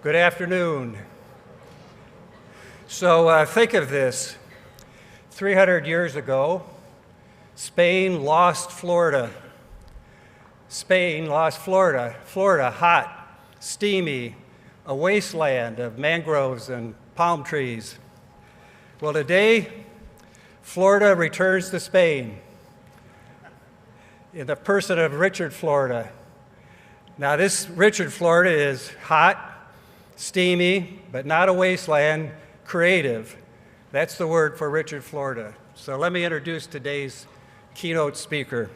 Good afternoon. So think of this. 300 years ago, Spain lost Florida. Spain lost Florida. Florida, hot, steamy, a wasteland of mangroves and palm trees. Well, today, Florida returns to Spain in the person of Richard Florida. Now, this Richard Florida is hot, steamy, but not a wasteland, creative. That's the word for Richard Florida. So let me introduce today's keynote speaker.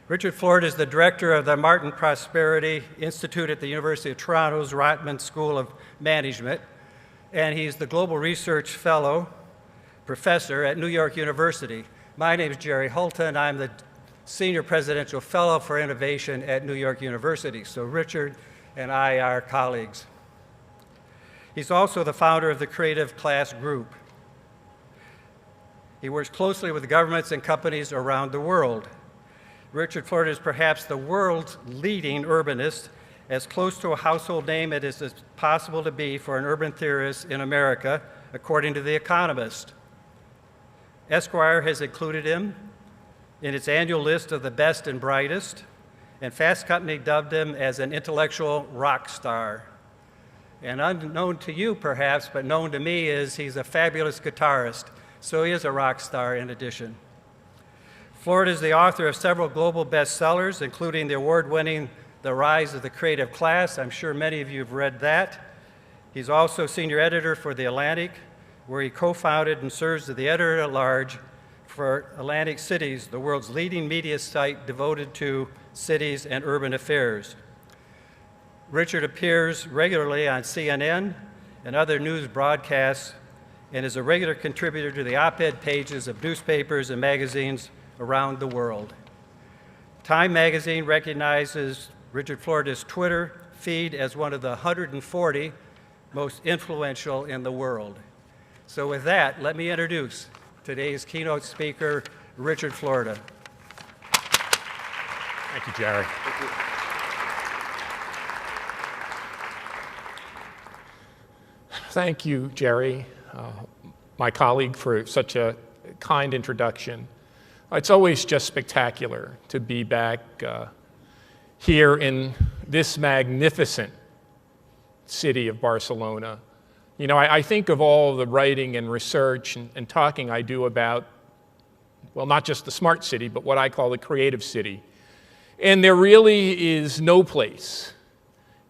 Richard Florida is the director of the Martin Prosperity Institute at the University of Toronto's Rotman School of Management, and he's the Global Research Fellow Professor at New York University. My name is Jerry Hulton. I'm the Senior Presidential Fellow for Innovation at New York University. So Richard and I are colleagues. He's also the founder of the Creative Class Group. He works closely with governments and companies around the world. Richard Florida is perhaps the world's leading urbanist, as close to a household name as it is possible to be for an urban theorist in America, according to The Economist. Esquire has included him in its annual list of the best and brightest, and Fast Company dubbed him as an intellectual rock star. And unknown to you, perhaps, but known to me, is he's a fabulous guitarist, so he is a rock star in addition. Florida is the author of several global bestsellers, including the award-winning The Rise of the Creative Class. I'm sure many of you have read that. He's also senior editor for The Atlantic, where he co-founded and serves as the editor-at-large for Atlantic Cities, the world's leading media site devoted to cities and urban affairs. Richard appears regularly on CNN and other news broadcasts and is a regular contributor to the op-ed pages of newspapers and magazines around the world. Time magazine recognizes Richard Florida's Twitter feed as one of the 140 most influential in the world. So with that, let me introduce today's keynote speaker, Richard Florida. Thank you, Jerry. Thank you. Thank you, Jerry, my colleague, for such a kind introduction. It's always just spectacular to be back here in this magnificent city of Barcelona. You know, I think of all the writing and research and talking I do about, well, not just the smart city, but what I call the creative city. And there really is no place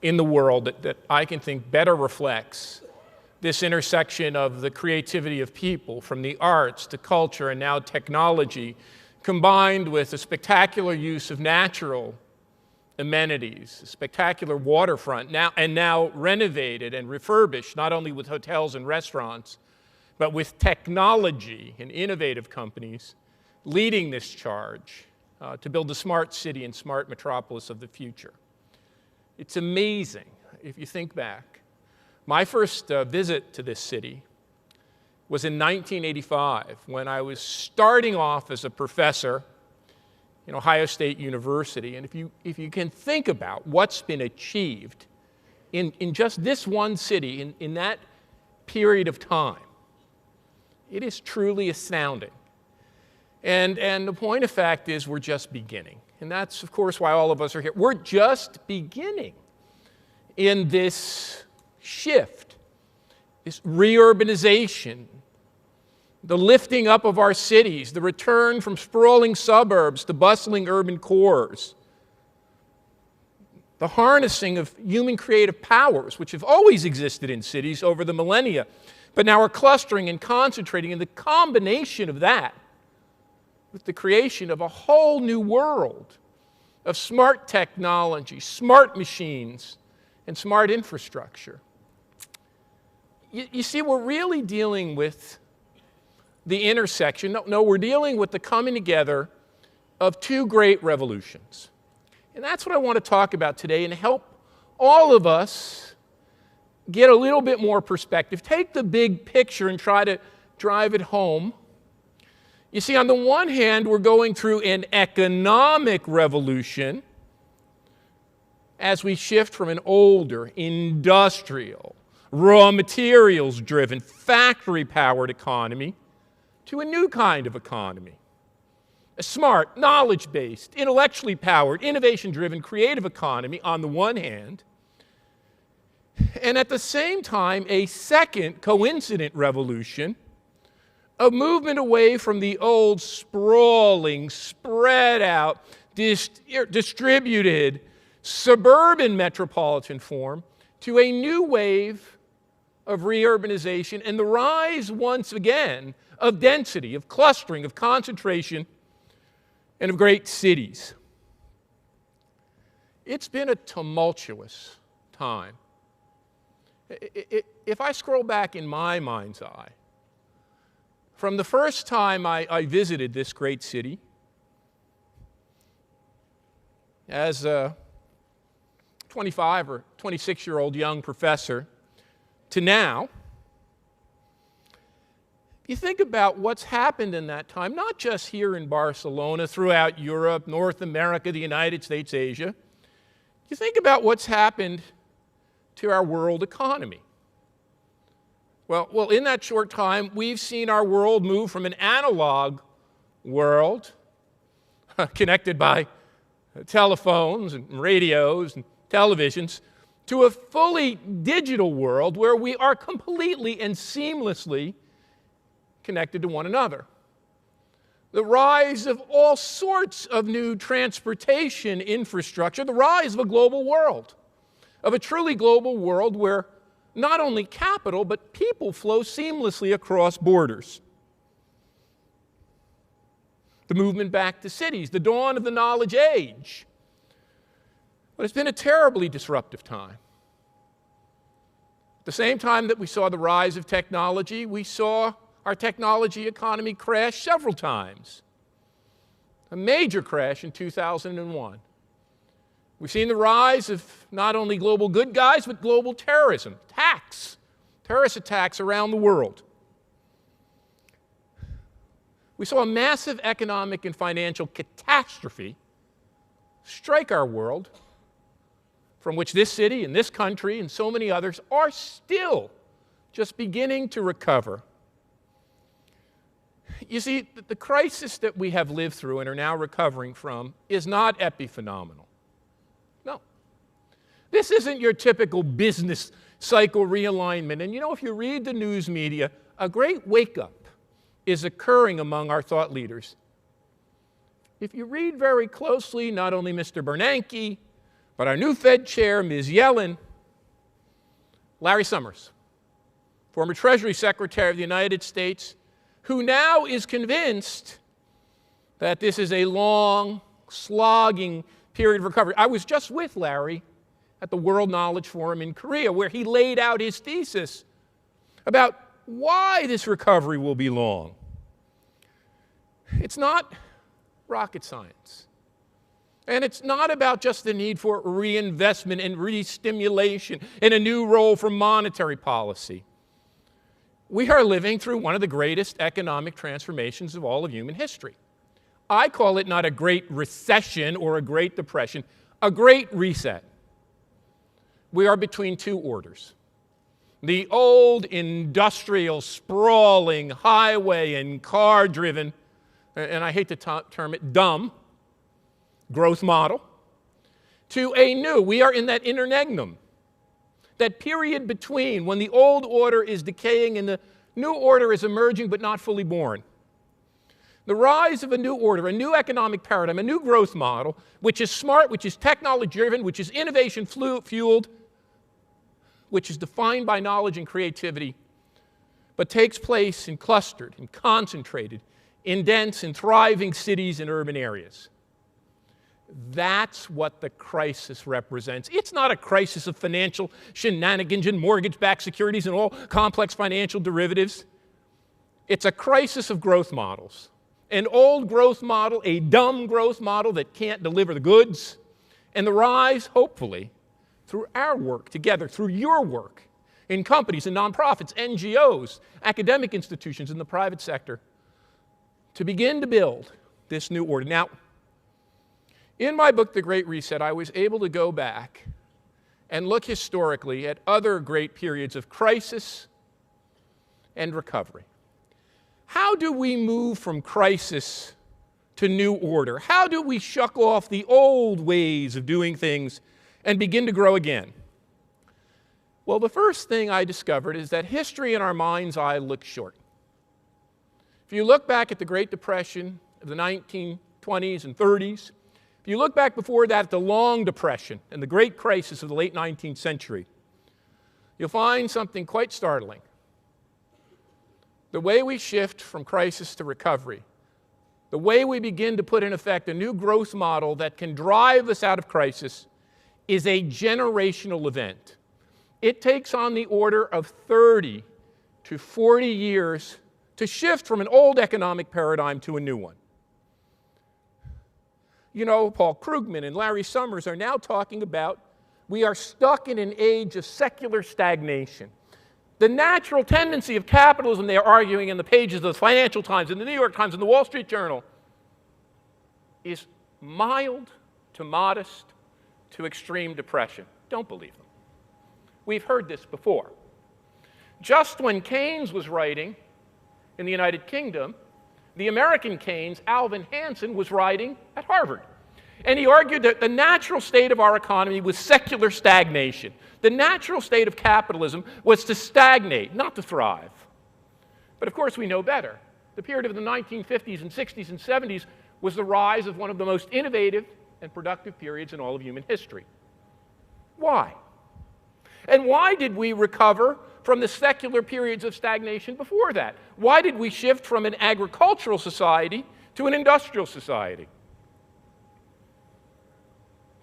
in the world that I can think better reflects this intersection of the creativity of people, from the arts to culture and now technology, combined with a spectacular use of natural amenities, a spectacular waterfront, now renovated and refurbished, not only with hotels and restaurants, but with technology and innovative companies leading this charge to build the smart city and smart metropolis of the future. It's amazing if you think back. My first visit to this city was in 1985, when I was starting off as a professor in Ohio State University. And if you can think about what's been achieved in just this one city in that period of time, it is truly astounding. And the point of fact is, we're just beginning. And that's, of course, why all of us are here. We're just beginning in this shift, this reurbanization, the lifting up of our cities, the return from sprawling suburbs to bustling urban cores, the harnessing of human creative powers, which have always existed in cities over the millennia, but now are clustering and concentrating, in the combination of that with the creation of a whole new world of smart technology, smart machines, and smart infrastructure. You see, we're really dealing with the intersection. No, we're dealing with the coming together of two great revolutions. And that's what I want to talk about today, and help all of us get a little bit more perspective. Take the big picture and try to drive it home. You see, on the one hand, we're going through an economic revolution as we shift from an older, industrial, raw materials-driven, factory-powered economy to a new kind of economy. A smart, knowledge-based, intellectually powered, innovation-driven, creative economy on the one hand, and at the same time, a second coincident revolution, a movement away from the old sprawling, spread out, distributed, suburban metropolitan form to a new wave of reurbanization and the rise once again of density, of clustering, of concentration, and of great cities. It's been a tumultuous time. If I scroll back in my mind's eye, from the first time I visited this great city as a 25 or 26-year-old young professor to now, you think about what's happened in that time, not just here in Barcelona, throughout Europe, North America, the United States, Asia. You think about what's happened to our world economy. Well, in that short time, we've seen our world move from an analog world connected by telephones and radios and televisions to a fully digital world where we are completely and seamlessly connected to one another. The rise of all sorts of new transportation infrastructure, the rise of a global world, of a truly global world where not only capital, but people flow seamlessly across borders. The movement back to cities, the dawn of the knowledge age. But it's been a terribly disruptive time. At the same time that we saw the rise of technology, we saw our technology economy crashed several times. A major crash in 2001. We've seen the rise of not only global good guys, but global terrorism, terrorist attacks around the world. We saw a massive economic and financial catastrophe strike our world, from which this city and this country and so many others are still just beginning to recover. You see, the crisis that we have lived through and are now recovering from is not epiphenomenal. No. This isn't your typical business cycle realignment. And you know, if you read the news media, a great wake-up is occurring among our thought leaders. If you read very closely, not only Mr. Bernanke, but our new Fed chair, Ms. Yellen, Larry Summers, former Treasury Secretary of the United States, who now is convinced that this is a long, slogging period of recovery. I was just with Larry at the World Knowledge Forum in Korea, where he laid out his thesis about why this recovery will be long. It's not rocket science. And it's not about just the need for reinvestment and re-stimulation and a new role for monetary policy. We are living through one of the greatest economic transformations of all of human history. I call it not a great recession or a great depression, a great reset. We are between two orders. The old industrial, sprawling, highway and car-driven, and I hate to term it, dumb, growth model, to a new, we are in that interregnum, that period between when the old order is decaying and the new order is emerging but not fully born. The rise of a new order, a new economic paradigm, a new growth model, which is smart, which is technology-driven, which is innovation-fueled, which is defined by knowledge and creativity, but takes place in clustered and concentrated, in dense and thriving cities and urban areas. That's what the crisis represents. It's not a crisis of financial shenanigans and mortgage-backed securities and all complex financial derivatives. It's a crisis of growth models. An old growth model, a dumb growth model that can't deliver the goods, and the rise, hopefully, through our work together, through your work, in companies and nonprofits, NGOs, academic institutions, in the private sector, to begin to build this new order. Now, in my book, The Great Reset, I was able to go back and look historically at other great periods of crisis and recovery. How do we move from crisis to new order? How do we shuck off the old ways of doing things and begin to grow again? Well, the first thing I discovered is that history in our mind's eye looks short. If you look back at the Great Depression of the 1920s and 30s, if you look back before that at the Long Depression and the Great Crisis of the late 19th century, you'll find something quite startling. The way we shift from crisis to recovery, the way we begin to put in effect a new growth model that can drive us out of crisis, is a generational event. It takes on the order of 30 to 40 years to shift from an old economic paradigm to a new one. You know, Paul Krugman and Larry Summers are now talking about we are stuck in an age of secular stagnation. The natural tendency of capitalism, they are arguing in the pages of the Financial Times and the New York Times and the Wall Street Journal, is mild to modest to extreme depression. Don't believe them. We've heard this before. Just when Keynes was writing in the United Kingdom, the American Keynes, Alvin Hansen, was writing at Harvard. And he argued that the natural state of our economy was secular stagnation. The natural state of capitalism was to stagnate, not to thrive. But of course, we know better. The period of the 1950s and 60s and 70s was the rise of one of the most innovative and productive periods in all of human history. Why? And why did we recover from the secular periods of stagnation before that? Why did we shift from an agricultural society to an industrial society?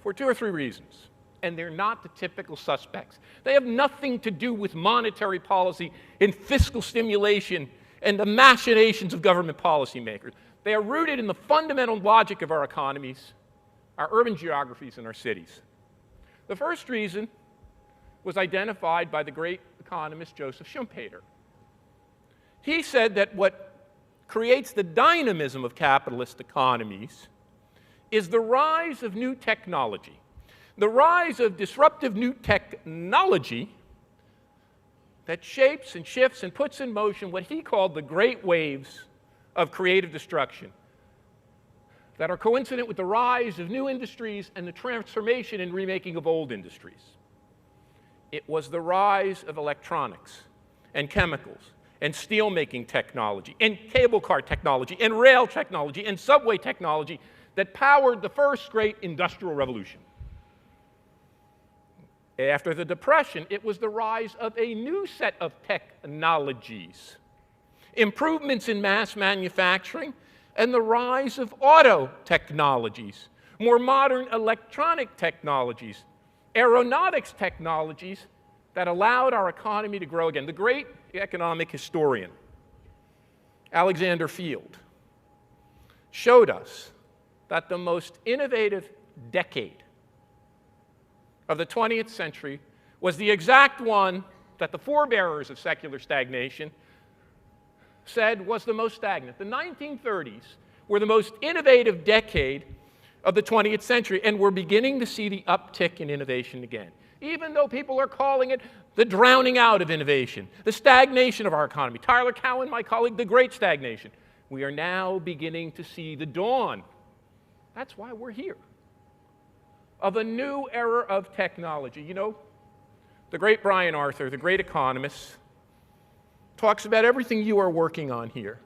For 2 or 3 reasons. And they're not the typical suspects. They have nothing to do with monetary policy and fiscal stimulation and the machinations of government policymakers. They are rooted in the fundamental logic of our economies, our urban geographies, and our cities. The first reason was identified by the great economist Joseph Schumpeter. He said that what creates the dynamism of capitalist economies is the rise of new technology. The rise of disruptive new technology that shapes and shifts and puts in motion what he called the great waves of creative destruction that are coincident with the rise of new industries and the transformation and remaking of old industries. It was the rise of electronics and chemicals and steel-making technology and cable car technology and rail technology and subway technology that powered the first great industrial revolution. After the Depression, it was the rise of a new set of technologies, improvements in mass manufacturing, and the rise of auto technologies, more modern electronic technologies, aeronautics technologies that allowed our economy to grow again. The great economic historian, Alexander Field, showed us that the most innovative decade of the 20th century was the exact one that the forebearers of secular stagnation said was the most stagnant. The 1930s were the most innovative decade of the 20th century, and we're beginning to see the uptick in innovation again. Even though people are calling it the drowning out of innovation, the stagnation of our economy. Tyler Cowen, my colleague, the great stagnation. We are now beginning to see the dawn. That's why we're here. Of a new era of technology. You know, the great Brian Arthur, the great economist, talks about everything you are working on here.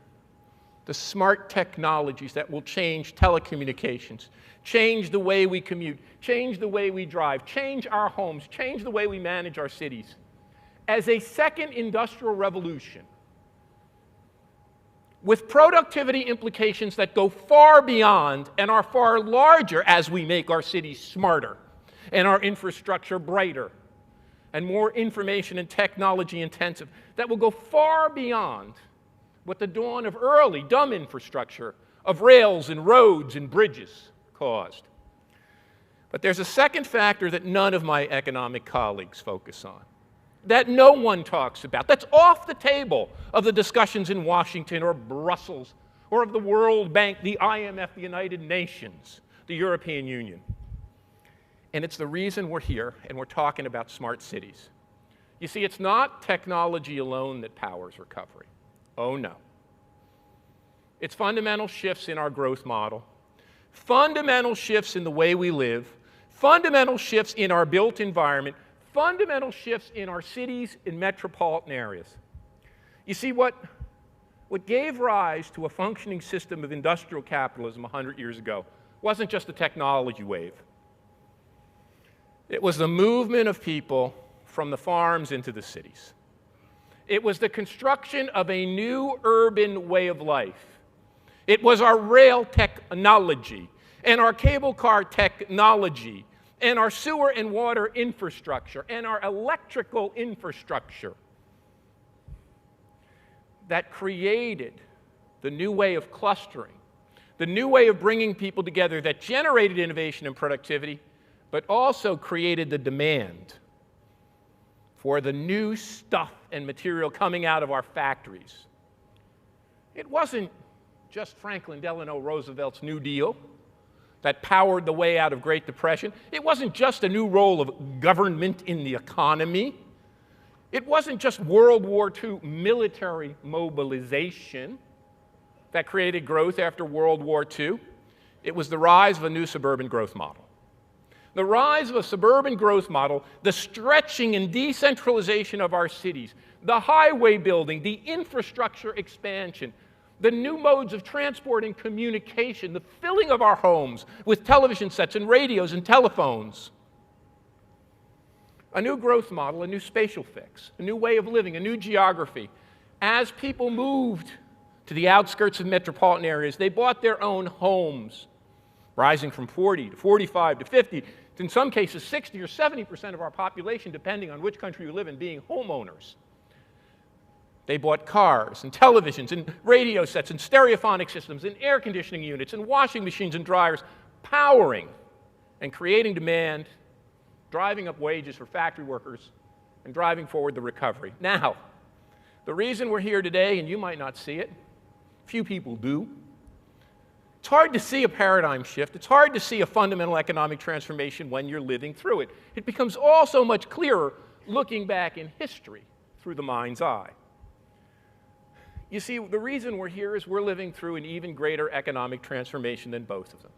The smart technologies that will change telecommunications, change the way we commute, change the way we drive, change our homes, change the way we manage our cities. As a second industrial revolution, with productivity implications that go far beyond and are far larger as we make our cities smarter and our infrastructure brighter and more information and technology intensive, that will go far beyond what the dawn of early dumb infrastructure of rails and roads and bridges caused. But there's a second factor that none of my economic colleagues focus on, that no one talks about, that's off the table of the discussions in Washington or Brussels or of the World Bank, the IMF, the United Nations, the European Union. and it's the reason we're here and we're talking about smart cities. You see, it's not technology alone that powers recovery. Oh, no. It's fundamental shifts in our growth model, fundamental shifts in the way we live, fundamental shifts in our built environment, fundamental shifts in our cities and metropolitan areas. You see, what gave rise to a functioning system of industrial capitalism 100 years ago wasn't just a technology wave. It was the movement of people from the farms into the cities. It was the construction of a new urban way of life. It was our rail technology and our cable car technology and our sewer and water infrastructure and our electrical infrastructure that created the new way of clustering, the new way of bringing people together that generated innovation and productivity, but also created the demand for the new stuff and material coming out of our factories. It wasn't just Franklin Delano Roosevelt's New Deal that powered the way out of Great Depression. It wasn't just a new role of government in the economy. It wasn't just World War II military mobilization that created growth after World War II. It was the rise of a new suburban growth model. The rise of a suburban growth model, the stretching and decentralization of our cities, the highway building, the infrastructure expansion, the new modes of transport and communication, the filling of our homes with television sets and radios and telephones. A new growth model, a new spatial fix, a new way of living, a new geography. As people moved to the outskirts of metropolitan areas, they bought their own homes, rising from 40 to 45 to 50, to in some cases 60 or 70% of our population, depending on which country you live in, being homeowners. They bought cars and televisions and radio sets and stereophonic systems and air conditioning units and washing machines and dryers, powering and creating demand, driving up wages for factory workers, and driving forward the recovery. Now, the reason we're here today, and you might not see it, few people do, it's hard to see a paradigm shift. It's hard to see a fundamental economic transformation when you're living through it. It becomes all so much clearer looking back in history through the mind's eye. You see, the reason we're here is we're living through an even greater economic transformation than both of them.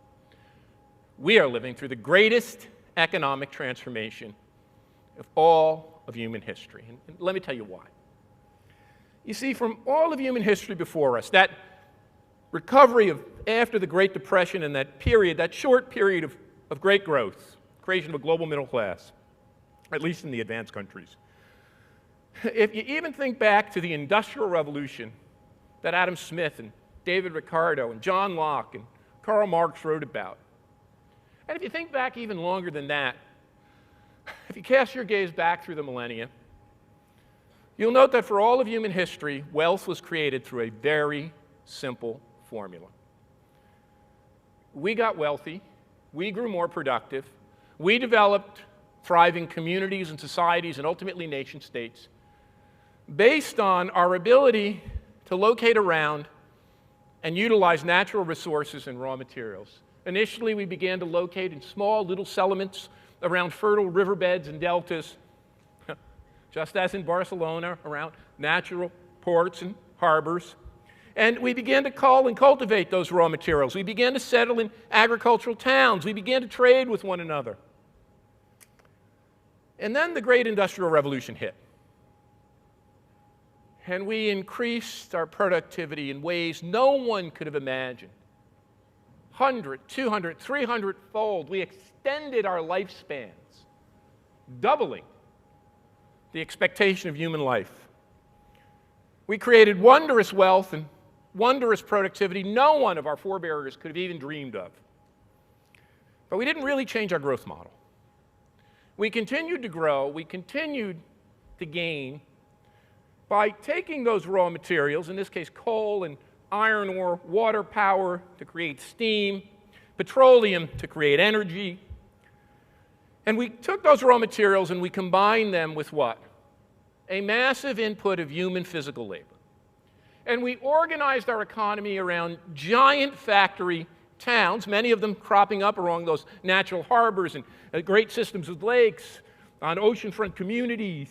We are living through the greatest economic transformation of all of human history. And let me tell you why. You see, from all of human history before us, that recovery of after the Great Depression and that period, that short period of great growth, creation of a global middle class, at least in the advanced countries. If you even think back to the Industrial Revolution that Adam Smith and David Ricardo and John Locke and Karl Marx wrote about, and if you think back even longer than that, if you cast your gaze back through the millennia, you'll note that for all of human history, wealth was created through a very simple formula. We got wealthy, we grew more productive, we developed thriving communities and societies and ultimately nation states based on our ability to locate around and utilize natural resources and raw materials. Initially, we began to locate in small little settlements around fertile riverbeds and deltas, just as in Barcelona, around natural ports and harbors. And we began to cull and cultivate those raw materials. We began to settle in agricultural towns. We began to trade with one another. And then the great Industrial Revolution hit. And we increased our productivity in ways no one could have imagined. 100, 200, 300-fold. We extended our lifespans, doubling the expectation of human life. We created wondrous wealth and wondrous productivity no one of our forebears could have even dreamed of. But we didn't really change our growth model. We continued to grow, we continued to gain by taking those raw materials, in this case coal and iron ore, water power to create steam, petroleum to create energy. And we took those raw materials and we combined them with what? A massive input of human physical labor. And we organized our economy around giant factory towns, many of them cropping up along those natural harbors and great systems of lakes, on oceanfront communities,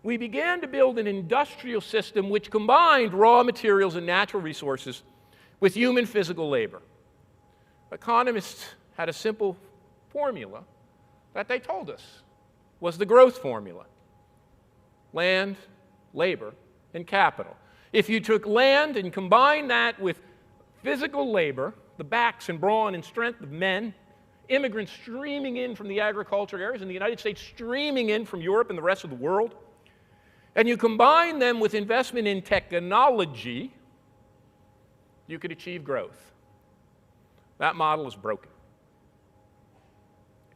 we began to build an industrial system which combined raw materials and natural resources with human physical labor. Economists had a simple formula that they told us was the growth formula: land, labor, and capital. If you took land and combined that with physical labor, the backs and brawn and strength of men, immigrants streaming in from the agriculture areas in the United States, streaming in from Europe and the rest of the world, and you combine them with investment in technology, you could achieve growth. That model is broken.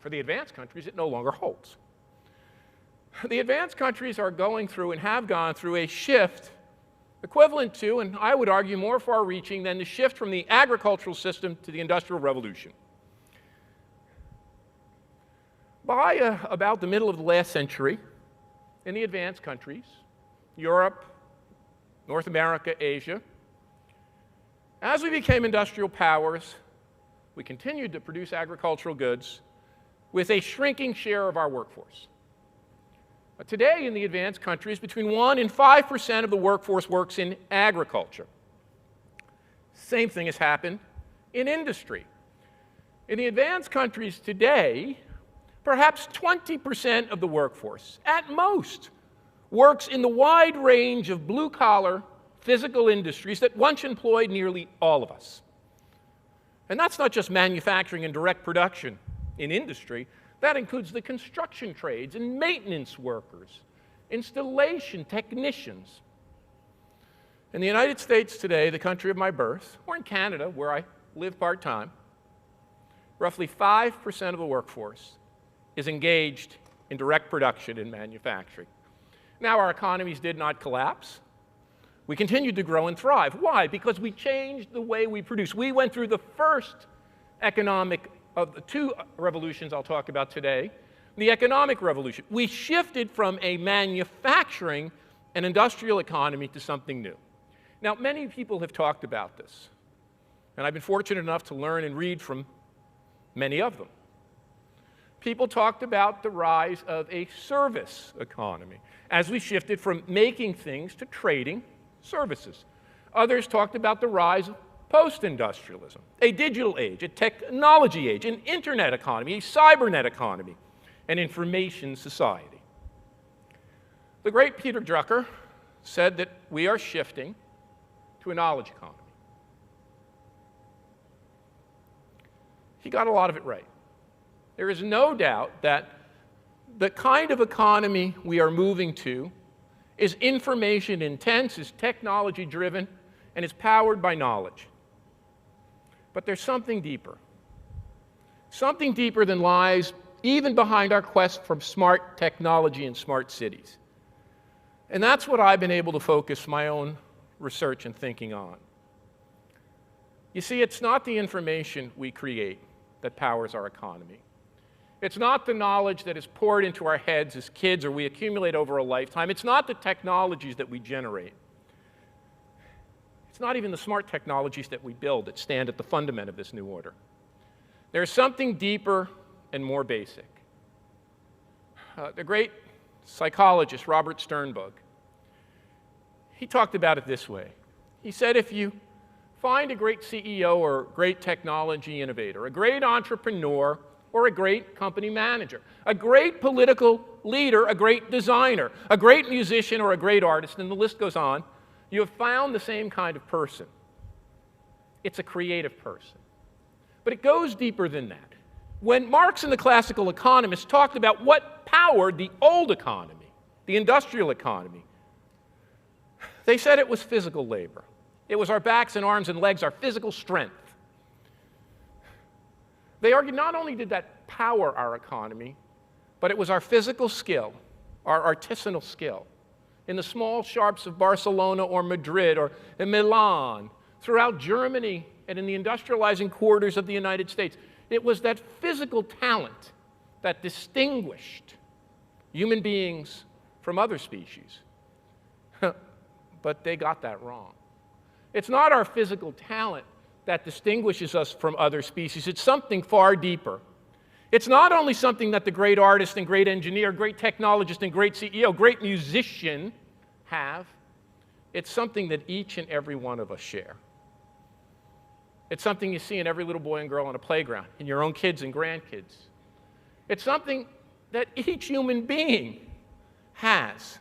For the advanced countries, it no longer holds. The advanced countries are going through and have gone through a shift equivalent to, and I would argue more far-reaching than, the shift from the agricultural system to the Industrial Revolution. By about the middle of the last century, in the advanced countries, Europe, North America, Asia, as we became industrial powers, we continued to produce agricultural goods with a shrinking share of our workforce. Today, in the advanced countries, between 1% and 5% of the workforce works in agriculture. Same thing has happened in industry. In the advanced countries today, perhaps 20% of the workforce, at most, works in the wide range of blue-collar physical industries that once employed nearly all of us. And that's not just manufacturing and direct production in industry. That includes the construction trades and maintenance workers, installation technicians. In the United States today, the country of my birth, or in Canada, where I live part-time, roughly 5% of the workforce is engaged in direct production and manufacturing. Now, our economies did not collapse. We continued to grow and thrive. Why? Because we changed the way we produce. We went through the first economic of the two revolutions I'll talk about today, the economic revolution. We shifted from a manufacturing and industrial economy to something new. Now, many people have talked about this, and I've been fortunate enough to learn and read from many of them. People talked about the rise of a service economy as we shifted from making things to trading services. Others talked about the rise of post-industrialism, a digital age, a technology age, an internet economy, a cybernet economy, an information society. The great Peter Drucker said that we are shifting to a knowledge economy. He got a lot of it right. There is no doubt that the kind of economy we are moving to is information intense, is technology driven, and is powered by knowledge. But there's something deeper than lies even behind our quest for smart technology and smart cities. And that's what I've been able to focus my own research and thinking on. You see, it's not the information we create that powers our economy. It's not the knowledge that is poured into our heads as kids or we accumulate over a lifetime. It's not the technologies that we generate. It's not even the smart technologies that we build that stand at the fundament of this new order. There's something deeper and more basic. The great psychologist Robert Sternberg, he talked about it this way. He said, if you find a great CEO or great technology innovator, a great entrepreneur, or a great company manager, a great political leader, a great designer, a great musician, or a great artist, and the list goes on, you have found the same kind of person. It's a creative person. But it goes deeper than that. When Marx and the classical economists talked about what powered the old economy, the industrial economy, they said it was physical labor. It was our backs and arms and legs, our physical strength. They argued not only did that power our economy, but it was our physical skill, our artisanal skill, in the small shops of Barcelona or Madrid or in Milan, throughout Germany and in the industrializing quarters of the United States. It was that physical talent that distinguished human beings from other species. But they got that wrong. It's not our physical talent that distinguishes us from other species. It's something far deeper. It's not only something that the great artist and great engineer, great technologist and great CEO, great musician have. It's something that each and every one of us share. It's something you see in every little boy and girl on a playground, in your own kids and grandkids. It's something that each human being has.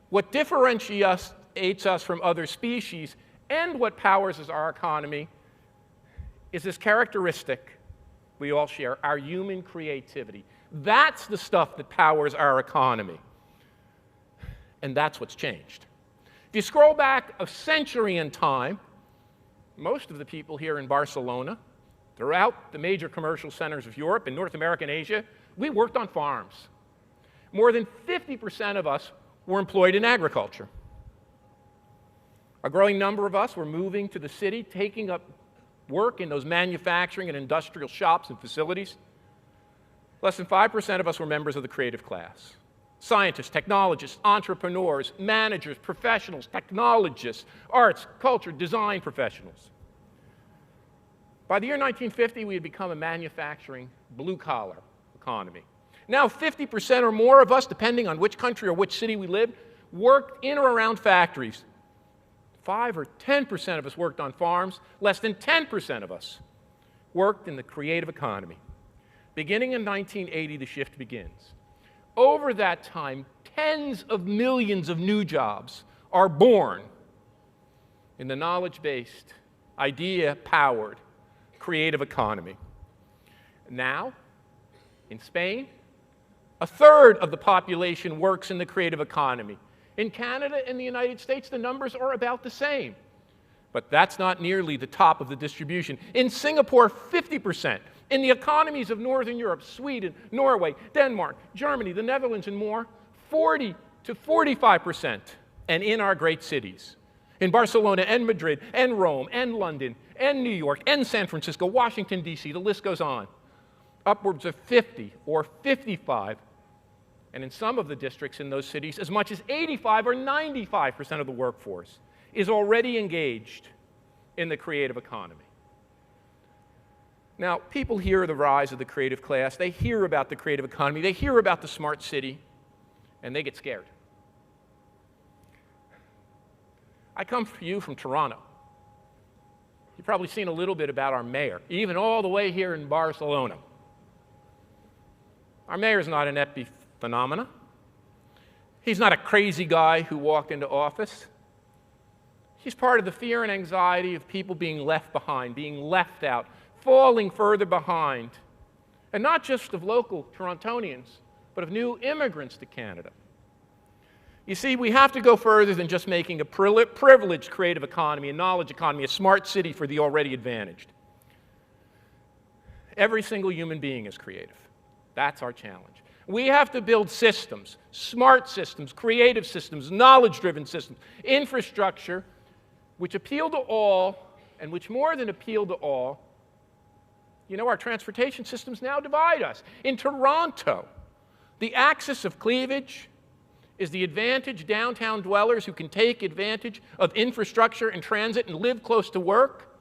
What differentiates us from other species and what powers our economy is this characteristic we all share, our human creativity. That's the stuff that powers our economy. And that's what's changed. If you scroll back a century in time, most of the people here in Barcelona, throughout the major commercial centers of Europe and North America and Asia, we worked on farms. More than 50% of us were employed in agriculture. A growing number of us were moving to the city, taking up work in those manufacturing and industrial shops and facilities. Less than 5% of us were members of the creative class. Scientists, technologists, entrepreneurs, managers, professionals, technologists, arts, culture, design professionals. By the year 1950, we had become a manufacturing, blue-collar economy. Now 50% or more of us, depending on which country or which city we lived, worked in or around factories. 5 or 10% of us worked on farms. Less than 10% of us worked in the creative economy. Beginning in 1980, the shift begins. Over that time, tens of millions of new jobs are born in the knowledge-based, idea-powered, creative economy. Now, in Spain, a third of the population works in the creative economy. In Canada and the United States, the numbers are about the same. But that's not nearly the top of the distribution. In Singapore, 50%. In the economies of Northern Europe, Sweden, Norway, Denmark, Germany, the Netherlands, and more, 40 to 45%. And in our great cities, in Barcelona and Madrid and Rome and London and New York and San Francisco, Washington, D.C., the list goes on, upwards of 50 or 55, and in some of the districts in those cities, as much as 85 or 95% of the workforce is already engaged in the creative economy. Now, people hear the rise of the creative class, they hear about the creative economy, they hear about the smart city, and they get scared. I come to you from Toronto. You've probably seen a little bit about our mayor, even all the way here in Barcelona. Our mayor is not an epiphenomenon. He's not a crazy guy who walked into office. He's part of the fear and anxiety of people being left behind, being left out, falling further behind, and not just of local Torontonians, but of new immigrants to Canada. You see, we have to go further than just making a privileged creative economy, a knowledge economy, a smart city for the already advantaged. Every single human being is creative. That's our challenge. We have to build systems, smart systems, creative systems, knowledge-driven systems, infrastructure, which appeal to all, and which more than appeal to all, you know, our transportation systems now divide us. In Toronto, the axis of cleavage is the advantaged downtown dwellers who can take advantage of infrastructure and transit and live close to work,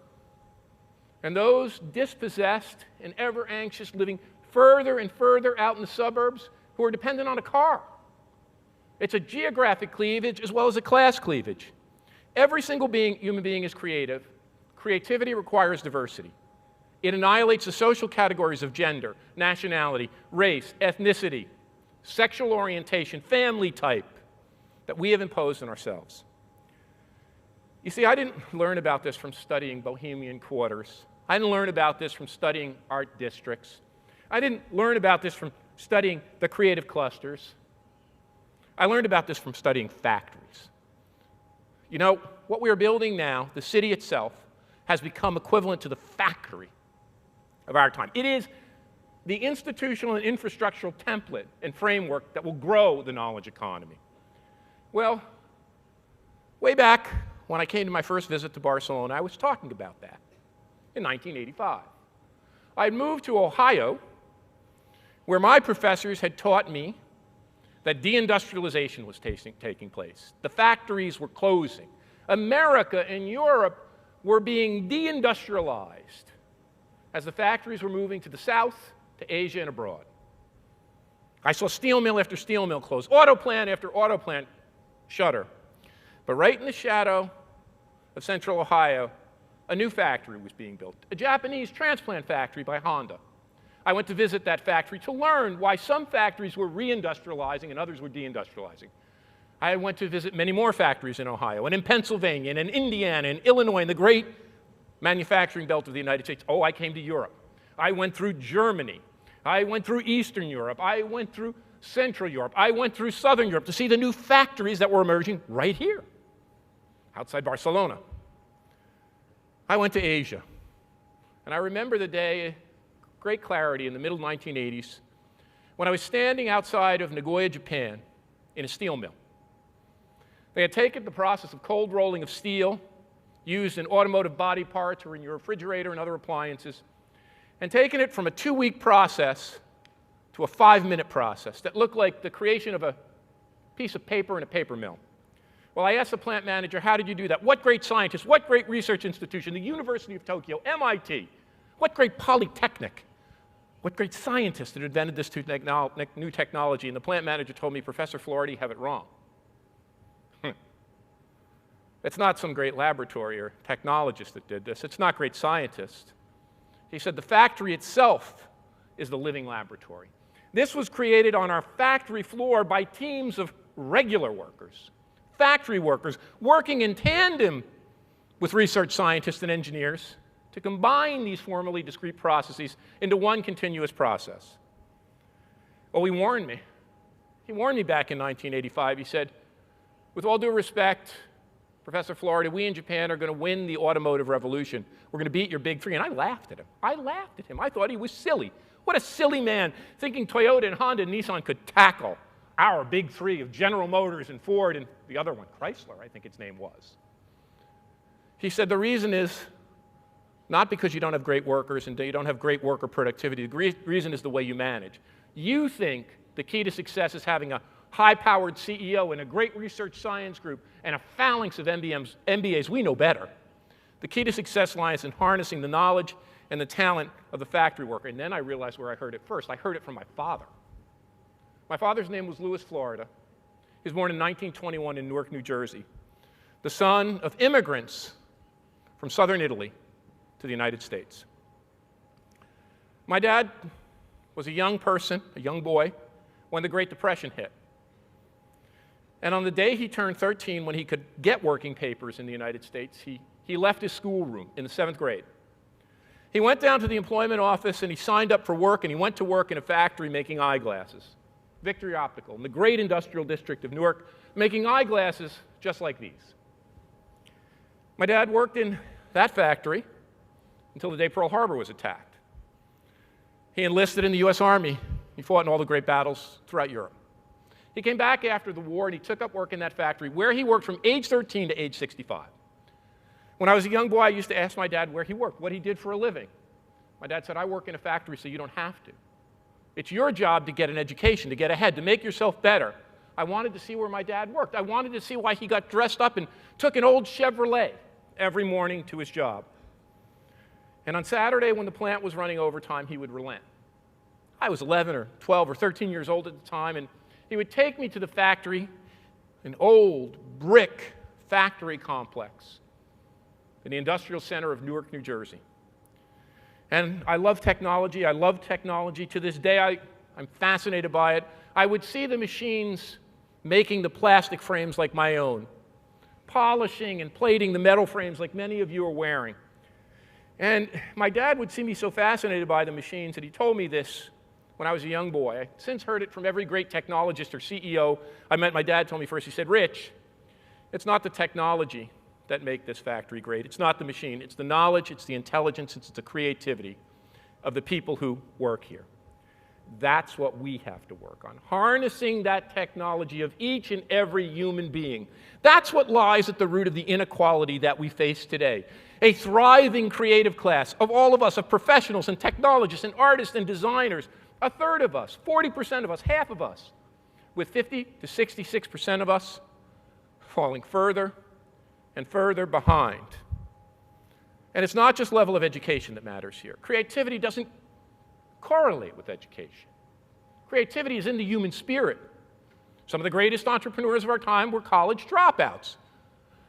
and those dispossessed and ever anxious living further and further out in the suburbs who are dependent on a car. It's a geographic cleavage as well as a class cleavage. Every single human being is creative. Creativity requires diversity. It annihilates the social categories of gender, nationality, race, ethnicity, sexual orientation, family type that we have imposed on ourselves. You see, I didn't learn about this from studying Bohemian quarters. I didn't learn about this from studying art districts. I didn't learn about this from studying the creative clusters. I learned about this from studying factories. You know, what we are building now, the city itself, has become equivalent to the factory of our time. It is the institutional and infrastructural template and framework that will grow the knowledge economy. Well, way back when I came to my first visit to Barcelona, I was talking about that in 1985. I had moved to Ohio, where my professors had taught me that deindustrialization was taking place. The factories were closing. America and Europe were being deindustrialized as the factories were moving to the south, to Asia, and abroad. I saw steel mill after steel mill close, auto plant after auto plant shutter. But right in the shadow of central Ohio, a new factory was being built, a Japanese transplant factory by Honda. I went to visit that factory to learn why some factories were reindustrializing and others were deindustrializing. I went to visit many more factories in Ohio, and in Pennsylvania, and in Indiana, and Illinois, and the great manufacturing belt of the United States. Oh, I came to Europe. I went through Germany. I went through Eastern Europe. I went through Central Europe. I went through Southern Europe to see the new factories that were emerging right here, outside Barcelona. I went to Asia. And I remember the day, great clarity, in the middle 1980s, when I was standing outside of Nagoya, Japan, in a steel mill. They had taken the process of cold rolling of steel, used in automotive body parts or in your refrigerator and other appliances, and taken it from a 2-week process to a 5-minute process that looked like the creation of a piece of paper in a paper mill. Well, I asked the plant manager, how did you do that? What great scientist, what great research institution, the University of Tokyo, MIT, what great polytechnic, what great scientist had invented this new technology? And the plant manager told me, Professor Florida, you have it wrong. It's not some great laboratory or technologist that did this. It's not great scientists. He said the factory itself is the living laboratory. This was created on our factory floor by teams of regular workers, factory workers, working in tandem with research scientists and engineers to combine these formally discrete processes into one continuous process. Well, he warned me. He warned me back in 1985. He said, with all due respect, Professor Florida, we in Japan are going to win the automotive revolution. We're going to beat your big three. And I laughed at him. I laughed at him. I thought he was silly. What a silly man, thinking Toyota and Honda and Nissan could tackle our big three of General Motors and Ford and the other one, Chrysler, I think its name was. He said the reason is not because you don't have great workers and you don't have great worker productivity. The reason is the way you manage. You think the key to success is having a high-powered CEO and a great research science group and a phalanx of MBAs. We know better. The key to success lies in harnessing the knowledge and the talent of the factory worker. And then I realized where I heard it first. I heard it from my father. My father's name was Louis Florida. He was born in 1921 in Newark, New Jersey, the son of immigrants from southern Italy to the United States. My dad was a young person, a young boy, when the Great Depression hit. And on the day he turned 13, when he could get working papers in the United States, he left his schoolroom in the 7th grade. He went down to the employment office and he signed up for work, and he went to work in a factory making eyeglasses, Victory Optical, in the great industrial district of Newark, making eyeglasses just like these. My dad worked in that factory until the day Pearl Harbor was attacked. He enlisted in the U.S. Army. He fought in all the great battles throughout Europe. He came back after the war and he took up work in that factory, where he worked from age 13 to age 65. When I was a young boy, I used to ask my dad where he worked, what he did for a living. My dad said, I work in a factory so you don't have to. It's your job to get an education, to get ahead, to make yourself better. I wanted to see where my dad worked. I wanted to see why he got dressed up and took an old Chevrolet every morning to his job. And on Saturday, when the plant was running overtime, he would relent. I was 11 or 12 or 13 years old at the time, and he would take me to the factory, an old brick factory complex in the industrial center of Newark, New Jersey. And I love technology. I love technology. To this day, I'm fascinated by it. I would see the machines making the plastic frames like my own, polishing and plating the metal frames like many of you are wearing. And my dad would see me so fascinated by the machines that he told me this when I was a young boy. I since heard it from every great technologist or CEO I met. My dad told me first, he said, Rich, it's not the technology that make this factory great. It's not the machine. It's the knowledge, it's the intelligence, it's the creativity of the people who work here. That's what we have to work on, harnessing that technology of each and every human being. That's what lies at the root of the inequality that we face today. A thriving creative class of all of us, of professionals and technologists and artists and designers, a third of us, 40% of us, half of us, with 50 to 66% of us falling further and further behind. And it's not just level of education that matters here. Creativity doesn't correlate with education. Creativity is in the human spirit. Some of the greatest entrepreneurs of our time were college dropouts.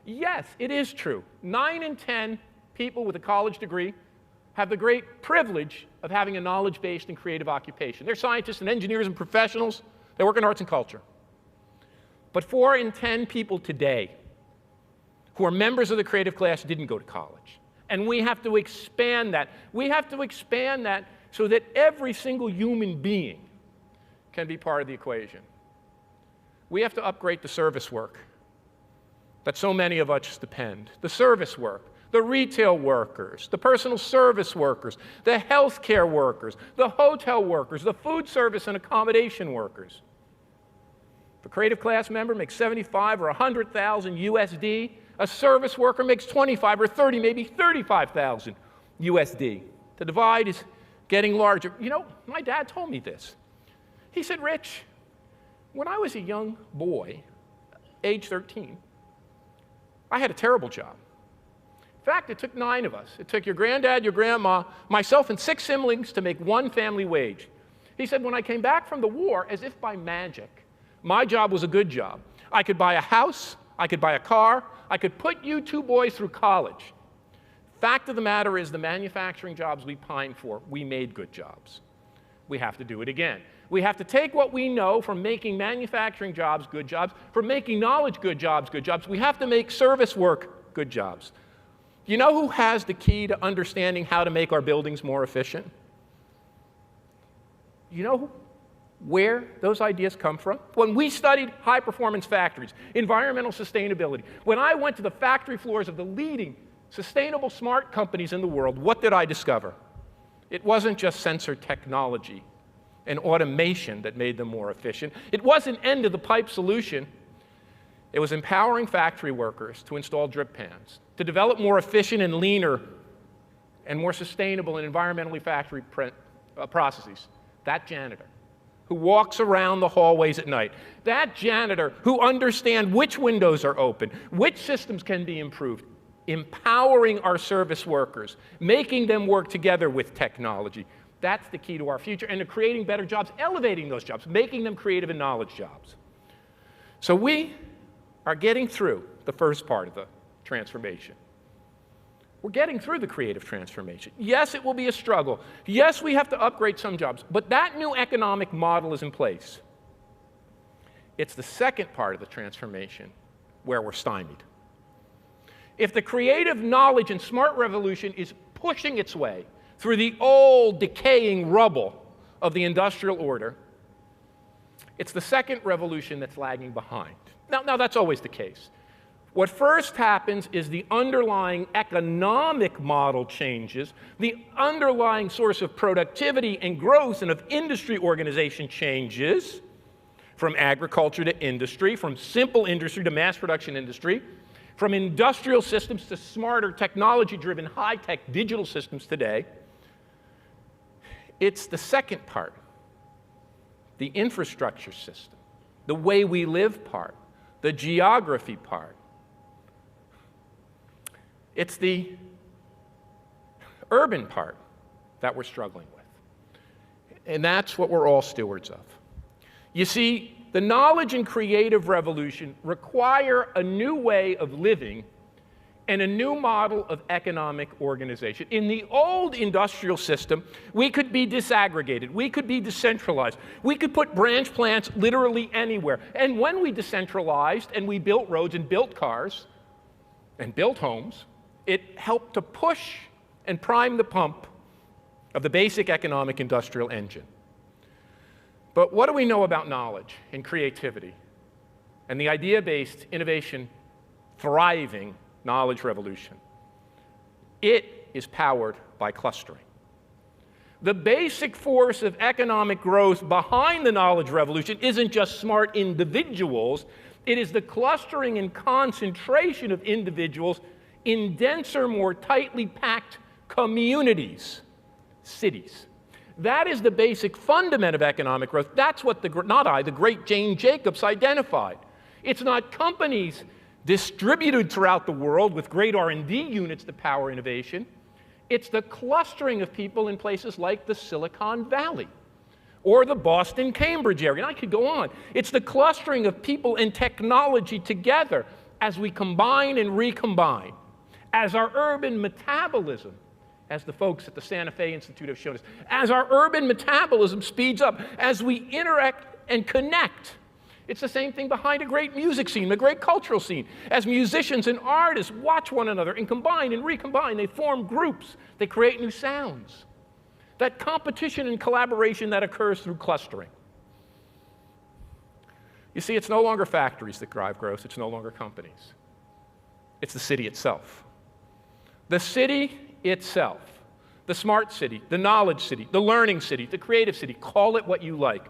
Yes, it is true. 9 in 10 people with a college degree have the great privilege of having a knowledge-based and creative occupation. They're scientists and engineers and professionals. They work in arts and culture. But 4 in 10 people today who are members of the creative class didn't go to college. And we have to expand that. We have to expand that so that every single human being can be part of the equation. We have to upgrade the service work that so many of us depend. The service work, the retail workers, the personal service workers, the healthcare workers, the hotel workers, the food service and accommodation workers. If a creative class member makes 75 or 100,000 USD, a service worker makes 25 or 30, maybe 35,000 USD. The divide is getting larger. You know, my dad told me this. He said, Rich, when I was a young boy, age 13, I had a terrible job. In fact, it took 9 of us. It took your granddad, your grandma, myself, and 6 siblings to make one family wage. He said, when I came back from the war, as if by magic, my job was a good job. I could buy a house, I could buy a car, I could put you 2 boys through college. Fact of the matter is, the manufacturing jobs we pine for, we made good jobs. We have to do it again. We have to take what we know from making manufacturing jobs good jobs, from making knowledge good jobs good jobs. We have to make service work good jobs. You know who has the key to understanding how to make our buildings more efficient? You know where those ideas come from? When we studied high-performance factories, environmental sustainability, when I went to the factory floors of the leading sustainable smart companies in the world, what did I discover? It wasn't just sensor technology and automation that made them more efficient. It wasn't end-of-the-pipe solution. It was empowering factory workers to install drip pans, to develop more efficient and leaner and more sustainable and environmentally factory processes. That janitor who walks around the hallways at night, that janitor who understands which windows are open, which systems can be improved, empowering our service workers, making them work together with technology. That's the key to our future, and to creating better jobs, elevating those jobs, making them creative and knowledge jobs. So we are getting through the first part of the transformation. We're getting through the creative transformation. Yes, it will be a struggle. Yes, we have to upgrade some jobs, but that new economic model is in place. It's the second part of the transformation where we're stymied. If the creative knowledge and smart revolution is pushing its way through the old, decaying rubble of the industrial order, it's the second revolution that's lagging behind. Now that's always the case. What first happens is the underlying economic model changes, the underlying source of productivity and growth and of industry organization changes from agriculture to industry, from simple industry to mass production industry, from industrial systems to smarter technology-driven high-tech digital systems today. It's the second part, the infrastructure system, the way we live part, the geography part. It's the urban part that we're struggling with. And that's what we're all stewards of. You see, the knowledge and creative revolution require a new way of living and a new model of economic organization. In the old industrial system, we could be disaggregated, we could be decentralized, we could put branch plants literally anywhere. And when we decentralized and we built roads and built cars and built homes, it helped to push and prime the pump of the basic economic industrial engine. But what do we know about knowledge and creativity and the idea-based innovation thriving knowledge revolution? It is powered by clustering. The basic force of economic growth behind the knowledge revolution isn't just smart individuals, it is the clustering and concentration of individuals in denser, more tightly packed communities, cities. That is the basic fundament of economic growth. That's what the great Jane Jacobs identified. It's not companies distributed throughout the world with great R&D units to power innovation. It's the clustering of people in places like the Silicon Valley or the Boston-Cambridge area, and I could go on. It's the clustering of people and technology together as we combine and recombine, as our urban metabolism, as the folks at the Santa Fe Institute have shown us, as our urban metabolism speeds up, as we interact and connect. It's the same thing behind a great music scene, a great cultural scene. As musicians and artists watch one another and combine and recombine, they form groups, they create new sounds. That competition and collaboration that occurs through clustering. You see, it's no longer factories that drive growth, it's no longer companies. It's the city itself. The city itself, the smart city, the knowledge city, the learning city, the creative city, call it what you like.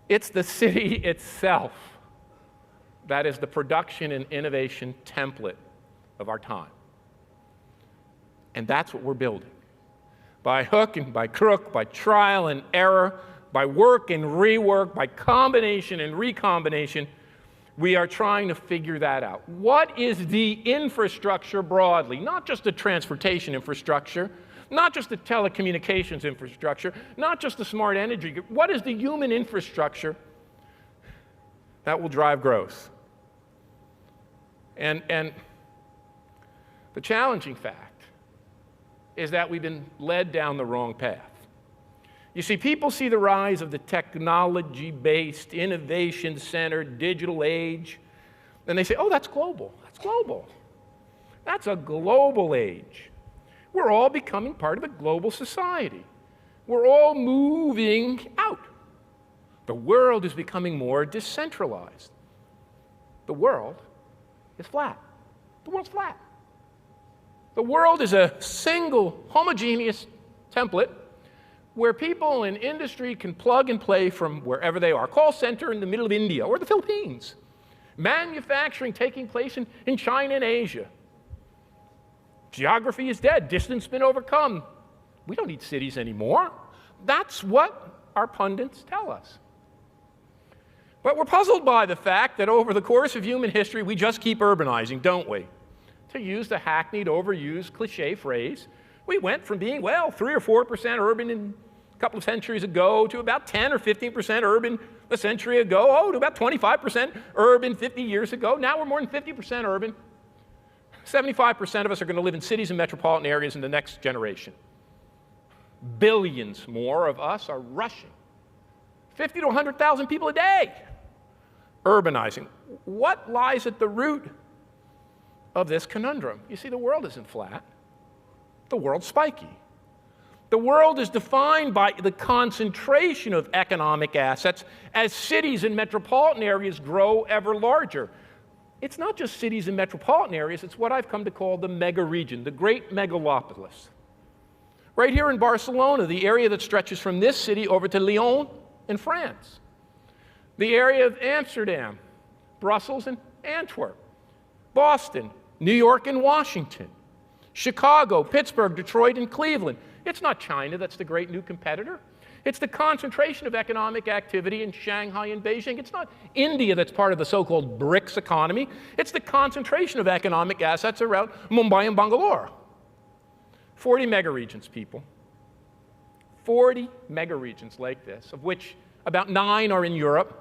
It's the city itself that is the production and innovation template of our time. And that's what we're building. By hook and by crook, by trial and error, by work and rework, by combination and recombination, we are trying to figure that out. What is the infrastructure broadly? Not just the transportation infrastructure, not just the telecommunications infrastructure, not just the smart energy. What is the human infrastructure that will drive growth? And the challenging fact is that we've been led down the wrong path. You see, people see the rise of the technology-based, innovation-centered digital age, and they say, oh, that's global. That's global. That's a global age. We're all becoming part of a global society. We're all moving out. The world is becoming more decentralized. The world is flat. The world's flat. The world is a single, homogeneous template where people in industry can plug and play from wherever they are. Call center in the middle of India or the Philippines. Manufacturing taking place in China and Asia. Geography is dead. Distance been overcome. We don't need cities anymore. That's what our pundits tell us. But we're puzzled by the fact that over the course of human history, we just keep urbanizing, don't we? To use the hackneyed, overused, cliche phrase, we went from being, well, 3 or 4% urban a couple of centuries ago to about 10 or 15% urban a century ago, to about 25% urban 50 years ago. Now we're more than 50% urban. 75% of us are going to live in cities and metropolitan areas in the next generation. Billions more of us are rushing. 50 to 100,000 people a day. Urbanizing. What lies at the root of this conundrum? You see, the world isn't flat. The world's spiky. The world is defined by the concentration of economic assets as cities and metropolitan areas grow ever larger. It's not just cities and metropolitan areas, it's what I've come to call the mega region, the great megalopolis. Right here in Barcelona, the area that stretches from this city over to Lyon in France. The area of Amsterdam, Brussels and Antwerp, Boston, New York and Washington, Chicago, Pittsburgh, Detroit, and Cleveland. It's not China that's the great new competitor. It's the concentration of economic activity in Shanghai and Beijing. It's not India that's part of the so-called BRICS economy. It's the concentration of economic assets around Mumbai and Bangalore. 40 megaregions, people. 40 megaregions like this, of which about 9 are in Europe.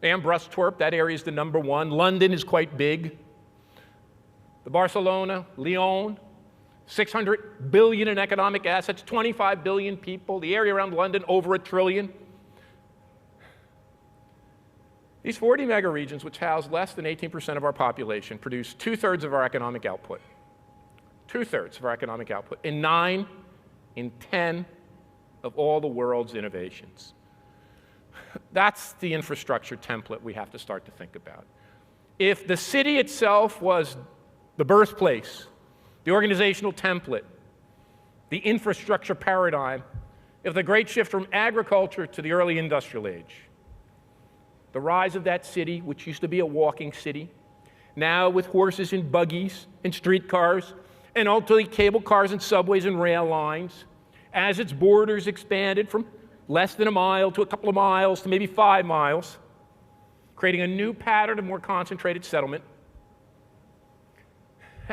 Ambrusstorp, that area is the #1. London is quite big. The Barcelona, Lyon, 600 billion in economic assets, 25 billion people. The area around London, over 1 trillion. These 40 megaregions, which house less than 18% of our population, produce 2/3 of our economic output. 2/3 of our economic output, and 9 in 10 of all the world's innovations. That's the infrastructure template we have to start to think about. If the city itself was the birthplace, the organizational template, the infrastructure paradigm of the great shift from agriculture to the early industrial age, the rise of that city, which used to be a walking city, now with horses and buggies and streetcars, and ultimately cable cars and subways and rail lines, as its borders expanded from less than a mile to a couple of miles to maybe 5 miles, creating a new pattern of more concentrated settlement.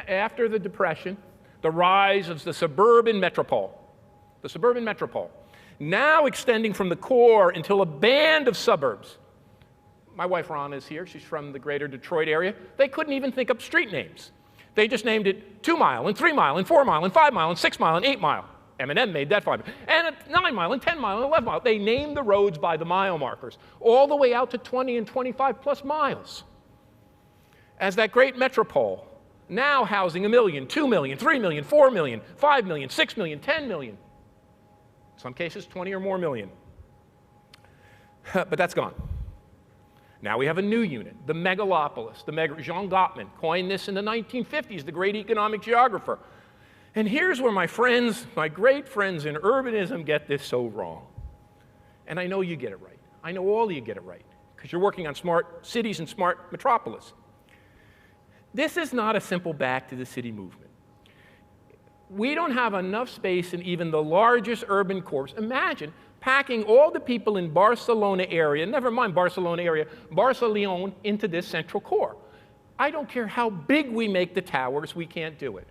After the Depression, the rise of the suburban metropole. The suburban metropole, now extending from the core until a band of suburbs. My wife Ron is here. She's from the greater Detroit area. They couldn't even think up street names. They just named it 2 Mile and 3 Mile and 4 Mile and 5 Mile and 6 Mile and 8 Mile. M&M made that 5 Mile. And 9 Mile and 10 Mile and 11 Mile. They named the roads by the mile markers, all the way out to 20 and 25 plus miles. As that great metropole, now housing 1 million, 2 million, 3 million, 4 million, 5 million, 6 million, 10 million. In some cases, 20 or more million. But that's gone. Now we have a new unit, the megalopolis. Jean Gottman coined this in the 1950s, the great economic geographer. And here's where my friends, my great friends in urbanism get this so wrong. And I know you get it right. I know all of you get it right, because you're working on smart cities and smart metropolis. This is not a simple back to the city movement. We don't have enough space in even the largest urban cores. Imagine packing all the people in Barcelona area, never mind Barcelona area, Barcelona into this central core. I don't care how big we make the towers, we can't do it.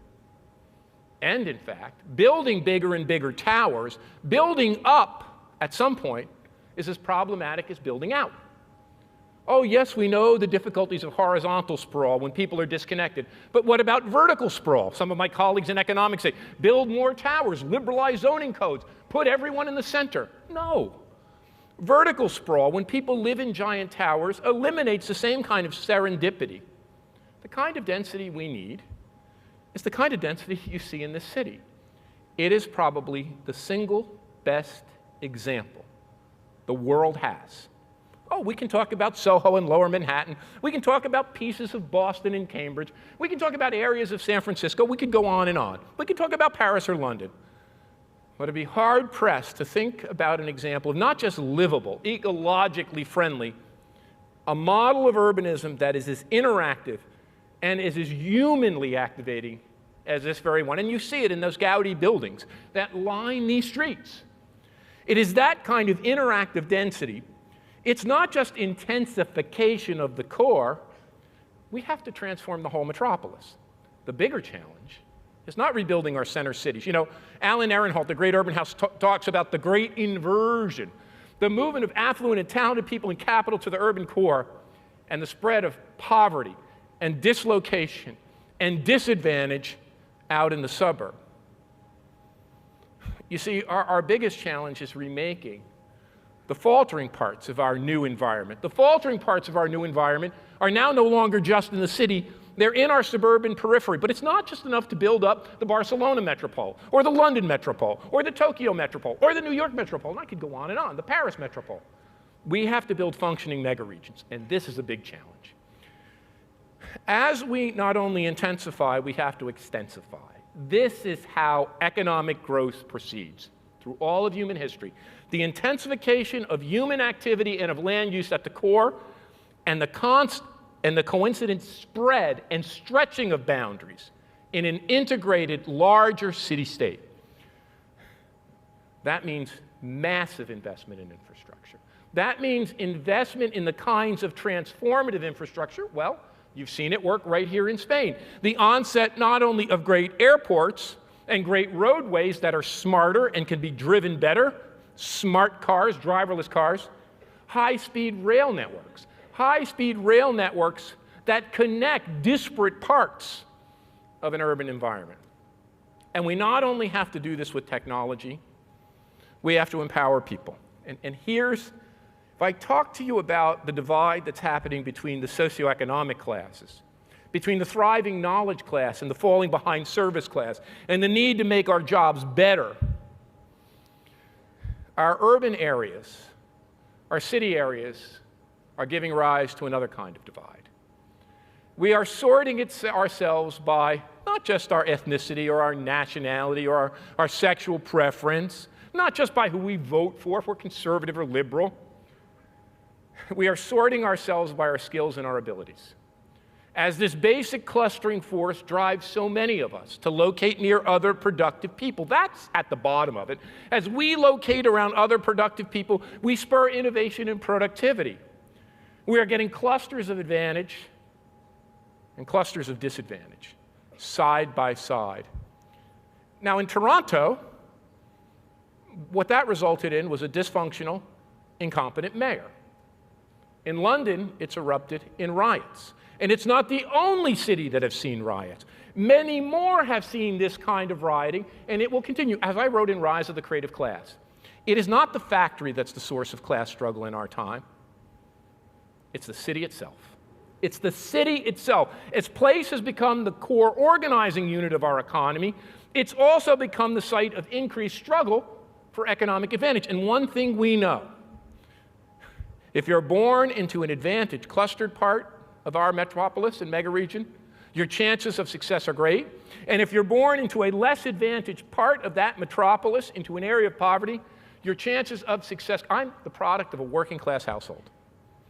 And in fact, building bigger and bigger towers, building up at some point is as problematic as building out. Oh, yes, we know the difficulties of horizontal sprawl when people are disconnected. But what about vertical sprawl? Some of my colleagues in economics say, build more towers, liberalize zoning codes, put everyone in the center. No. Vertical sprawl, when people live in giant towers, eliminates the same kind of serendipity. The kind of density we need is the kind of density you see in this city. It is probably the single best example the world has. Oh, we can talk about Soho and Lower Manhattan. We can talk about pieces of Boston and Cambridge. We can talk about areas of San Francisco. We could go on and on. We can talk about Paris or London. But it'd be hard-pressed to think about an example of not just livable, ecologically friendly, a model of urbanism that is as interactive and is as humanly activating as this very one. And you see it in those Gaudi buildings that line these streets. It is that kind of interactive density. It's not just intensification of the core. We have to transform the whole metropolis. The bigger challenge is not rebuilding our center cities. You know, Alan Ehrenholt, the great urban house, talks about the great inversion, the movement of affluent and talented people in capital to the urban core, and the spread of poverty and dislocation and disadvantage out in the suburb. You see, our biggest challenge is remaking the faltering parts of our new environment. The faltering parts of our new environment are now no longer just in the city, they're in our suburban periphery. But it's not just enough to build up the Barcelona metropole, or the London metropole, or the Tokyo metropole, or the New York metropole, and I could go on, the Paris metropole. We have to build functioning megaregions, and this is a big challenge. As we not only intensify, we have to extensify. This is how economic growth proceeds through all of human history. The intensification of human activity and of land use at the core, and the coincident spread and stretching of boundaries in an integrated, larger city-state. That means massive investment in infrastructure. That means investment in the kinds of transformative infrastructure, well, you've seen it work right here in Spain. The onset not only of great airports and great roadways that are smarter and can be driven better, smart cars, driverless cars, high-speed rail networks. High-speed rail networks that connect disparate parts of an urban environment. And we not only have to do this with technology, we have to empower people. And here's, if I talk to you about the divide that's happening between the socioeconomic classes, between the thriving knowledge class and the falling behind service class, and the need to make our jobs better, our urban areas, our city areas, are giving rise to another kind of divide. We are sorting ourselves by not just our ethnicity or our nationality or our sexual preference, not just by who we vote for, if we're conservative or liberal. We are sorting ourselves by our skills and our abilities. As this basic clustering force drives so many of us to locate near other productive people. That's at the bottom of it. As we locate around other productive people, we spur innovation and productivity. We are getting clusters of advantage and clusters of disadvantage, side by side. Now, in Toronto, what that resulted in was a dysfunctional, incompetent mayor. In London, it's erupted in riots. And it's not the only city that has seen riots. Many more have seen this kind of rioting, and it will continue. As I wrote in Rise of the Creative Class, it is not the factory that's the source of class struggle in our time. It's the city itself. It's the city itself. Its place has become the core organizing unit of our economy. It's also become the site of increased struggle for economic advantage. And one thing we know, if you're born into an advantaged, clustered part of our metropolis and megaregion, your chances of success are great. And if you're born into a less advantaged part of that metropolis, into an area of poverty, your chances of success. I'm the product of a working class household.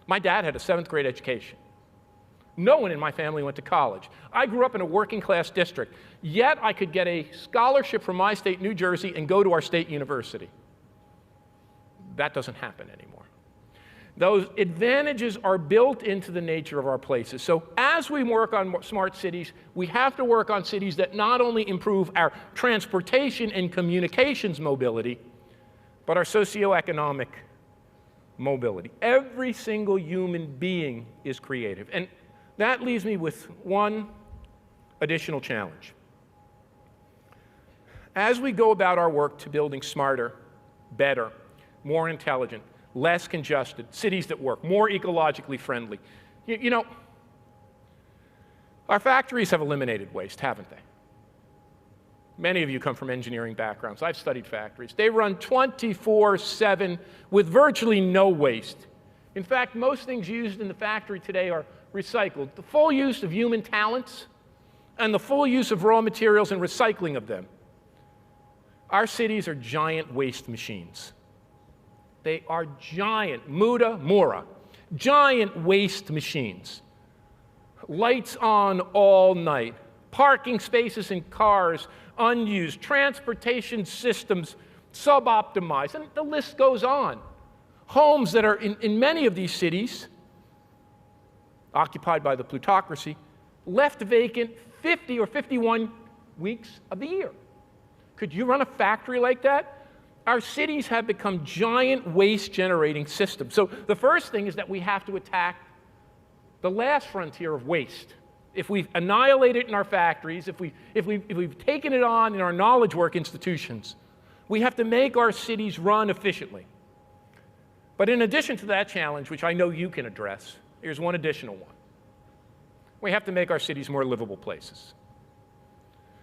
My dad had a 7th grade education. No one in my family went to college. I grew up in a working class district, yet I could get a scholarship from my state, New Jersey, and go to our state university. That doesn't happen anymore. Those advantages are built into the nature of our places. So as we work on smart cities, we have to work on cities that not only improve our transportation and communications mobility, but our socioeconomic mobility. Every single human being is creative. And that leaves me with one additional challenge. As we go about our work to building smarter, better, more intelligent, less congested, cities that work, more ecologically friendly. You know, our factories have eliminated waste, haven't they? Many of you come from engineering backgrounds. I've studied factories. They run 24/7 with virtually no waste. In fact, most things used in the factory today are recycled. The full use of human talents and the full use of raw materials and recycling of them. Our cities are giant waste machines. They are giant, Mura, giant waste machines. Lights on all night, parking spaces and cars unused, transportation systems sub-optimized, and the list goes on. Homes that are in many of these cities, occupied by the plutocracy, left vacant 50 or 51 weeks of the year. Could you run a factory like that? Our cities have become giant waste-generating systems. So the first thing is that we have to attack the last frontier of waste. If we've annihilated it in our factories, if we've taken it on in our knowledge work institutions, we have to make our cities run efficiently. But in addition to that challenge, which I know you can address, here's one additional one. We have to make our cities more livable places.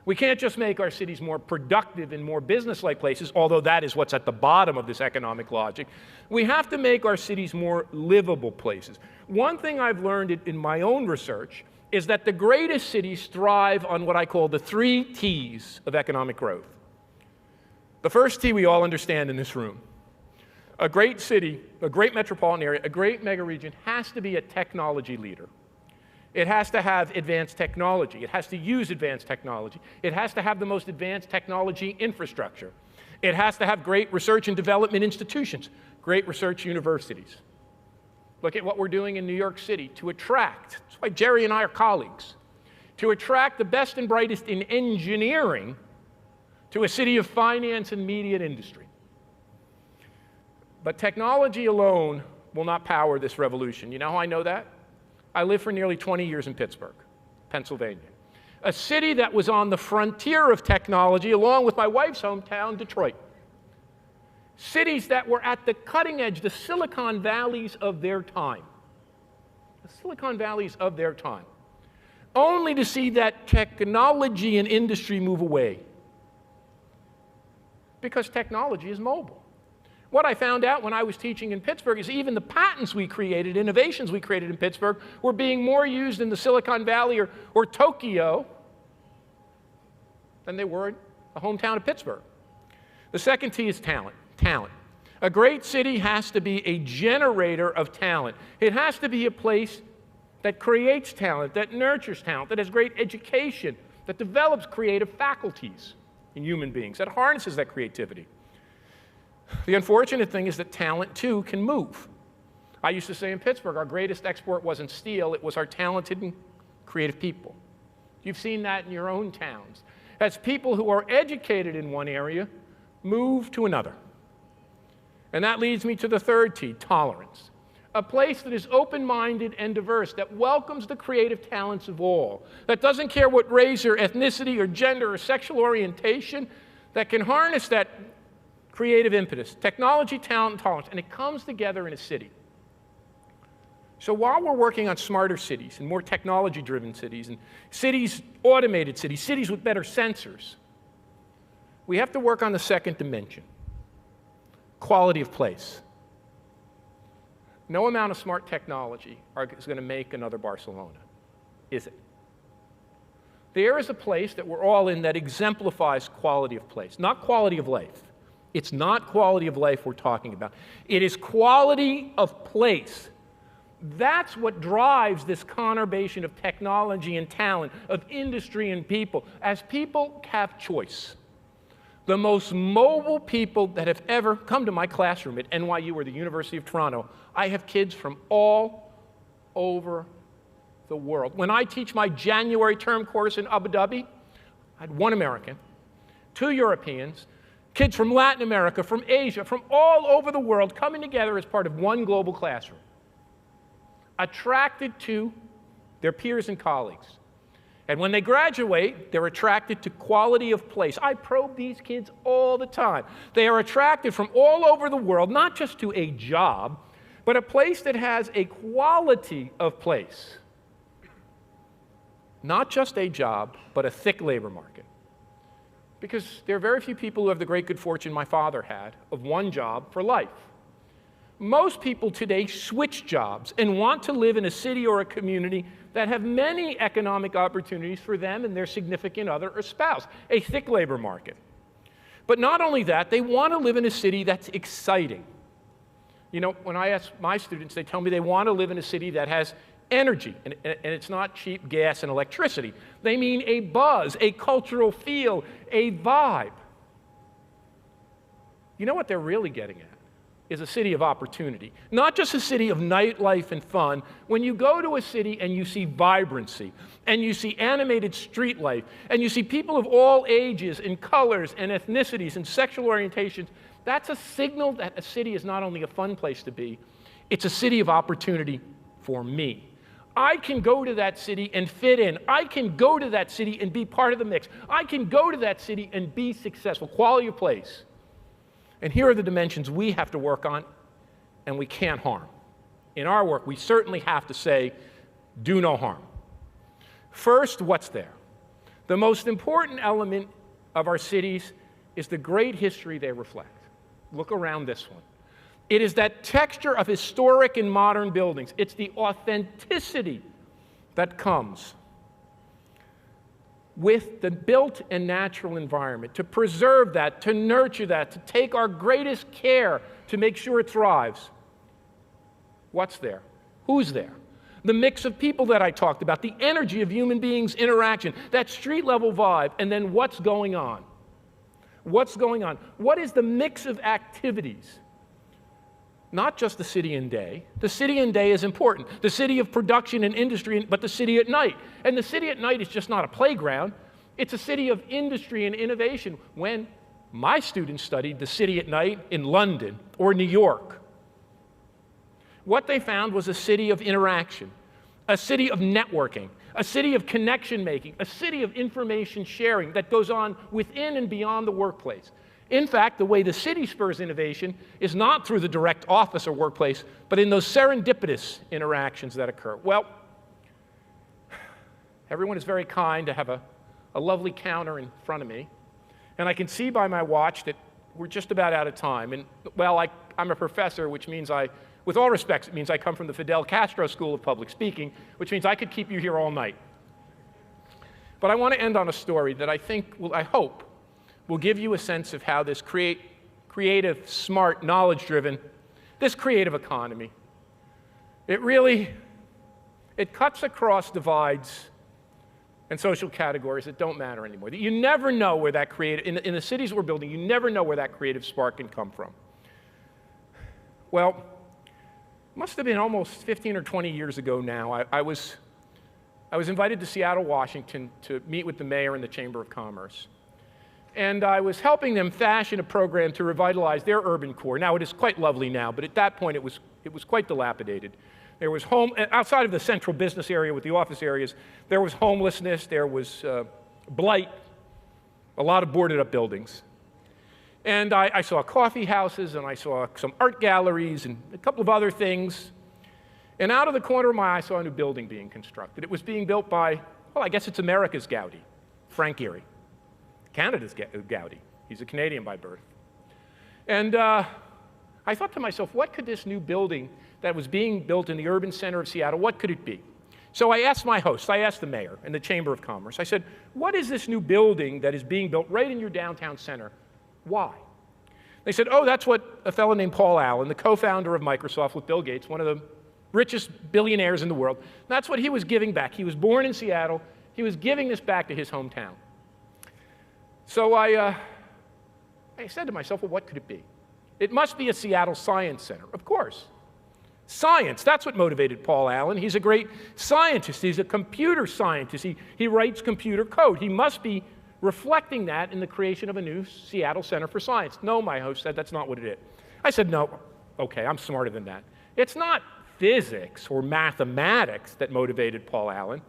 We can't just make our cities more productive and more business-like places, although that is what's at the bottom of this economic logic. We have to make our cities more livable places. One thing I've learned in my own research is that the greatest cities thrive on what I call the 3 T's of economic growth. The first T we all understand in this room. A great city, a great metropolitan area, a great megaregion has to be a technology leader. It has to have advanced technology. It has to use advanced technology. It has to have the most advanced technology infrastructure. It has to have great research and development institutions, great research universities. Look at what we're doing in New York City to attract, that's why Jerry and I are colleagues, to attract the best and brightest in engineering to a city of finance and media and industry. But technology alone will not power this revolution. You know how I know that? I lived for nearly 20 years in Pittsburgh, Pennsylvania, a city that was on the frontier of technology along with my wife's hometown, Detroit. Cities that were at the cutting edge, the Silicon Valleys of their time. The Silicon Valleys of their time. Only to see that technology and industry move away. Because technology is mobile. What I found out when I was teaching in Pittsburgh is even the patents we created, innovations we created in Pittsburgh, were being more used in the Silicon Valley or Tokyo than they were in the hometown of Pittsburgh. The second T is talent. Talent. A great city has to be a generator of talent. It has to be a place that creates talent, that nurtures talent, that has great education, that develops creative faculties in human beings, that harnesses that creativity. The unfortunate thing is that talent, too, can move. I used to say in Pittsburgh, our greatest export wasn't steel, it was our talented and creative people. You've seen that in your own towns. as people who are educated in one area move to another. And that leads me to the third T, tolerance. A place that is open-minded and diverse, that welcomes the creative talents of all, that doesn't care what race or ethnicity or gender or sexual orientation, that can harness that creative impetus, technology, talent, and tolerance, and it comes together in a city. So while we're working on smarter cities and more technology-driven cities and cities, automated cities, cities with better sensors, we have to work on the second dimension, quality of place. No amount of smart technology is going to make another Barcelona, is it? There is a place that we're all in that exemplifies quality of place, not quality of life. It's not quality of life we're talking about. It is quality of place. That's what drives this conurbation of technology and talent, of industry and people. As people have choice, the most mobile people that have ever come to my classroom at NYU or the University of Toronto, I have kids from all over the world. When I teach my January term course in Abu Dhabi, I had one American, two Europeans, kids from Latin America, from Asia, from all over the world coming together as part of one global classroom, attracted to their peers and colleagues. And when they graduate, they're attracted to quality of place. I probe these kids all the time. They are attracted from all over the world, not just to a job, but a place that has a quality of place. Not just a job, but a thick labor market. Because there are very few people who have the great good fortune my father had of one job for life. Most people today switch jobs and want to live in a city or a community that have many economic opportunities for them and their significant other or spouse, a thick labor market. But not only that, they want to live in a city that's exciting. You know, when I ask my students, they tell me they want to live in a city that has energy, and it's not cheap gas and electricity. They mean a buzz, a cultural feel, a vibe. You know what they're really getting at? Is a city of opportunity. Not just a city of nightlife and fun. When you go to a city and you see vibrancy, and you see animated street life, and you see people of all ages and colors and ethnicities and sexual orientations, that's a signal that a city is not only a fun place to be, it's a city of opportunity for me. I can go to that city and fit in. I can go to that city and be part of the mix. I can go to that city and be successful. Quality of place. And here are the dimensions we have to work on, and we can't harm. In our work, we certainly have to say, do no harm. First, what's there? The most important element of our cities is the great history they reflect. Look around this one. It is that texture of historic and modern buildings. It's the authenticity that comes with the built and natural environment, to preserve that, to nurture that, to take our greatest care to make sure it thrives. What's there? Who's there? The mix of people that I talked about, the energy of human beings' interaction, that street-level vibe, and then what's going on? What's going on? What is the mix of activities? Not just the city and day. The city and day is important. The city of production and industry, but the city at night. And the city at night is just not a playground. It's a city of industry and innovation. When my students studied the city at night in London or New York, what they found was a city of interaction, a city of networking, a city of connection making, a city of information sharing that goes on within and beyond the workplace. In fact, the way the city spurs innovation is not through the direct office or workplace, but in those serendipitous interactions that occur. Well, everyone is very kind to have a lovely counter in front of me, and I can see by my watch that we're just about out of time. And, well, I'm a professor, which means with all respects, it means I come from the Fidel Castro School of Public Speaking, which means I could keep you here all night. But I want to end on a story that I hope, will give you a sense of how this creative, smart, knowledge-driven, this creative economy, it cuts across divides and social categories that don't matter anymore. That you never know where that in the cities we're building, you never know where that creative spark can come from. Well, it must have been almost 15 or 20 years ago now. I was I was invited to Seattle, Washington to meet with the mayor and the Chamber of Commerce. And I was helping them fashion a program to revitalize their urban core. Now, it is quite lovely now, but at that point, it was quite dilapidated. There was outside of the central business area with the office areas, there was homelessness, there was blight, a lot of boarded up buildings. And I saw coffee houses, and I saw some art galleries, and a couple of other things. And out of the corner of my eye, I saw a new building being constructed. It was being built by, well, I guess it's America's Gaudi, Frank Gehry. Canada's Gaudi. He's a Canadian by birth. And I thought to myself, what could this new building that was being built in the urban center of Seattle, what could it be? So I asked my host, I asked the mayor and the Chamber of Commerce, I said, what is this new building that is being built right in your downtown center? Why? They said, oh, that's what a fellow named Paul Allen, the co-founder of Microsoft with Bill Gates, one of the richest billionaires in the world, that's what he was giving back. He was born in Seattle. He was giving this back to his hometown. So I said to myself, well, what could it be? It must be a Seattle Science Center, of course. Science, that's what motivated Paul Allen. He's a great scientist. He's a computer scientist. He writes computer code. He must be reflecting that in the creation of a new Seattle Center for Science. No, my host said, that's not what it is. I said, no, okay, I'm smarter than that. It's not physics or mathematics that motivated Paul Allen.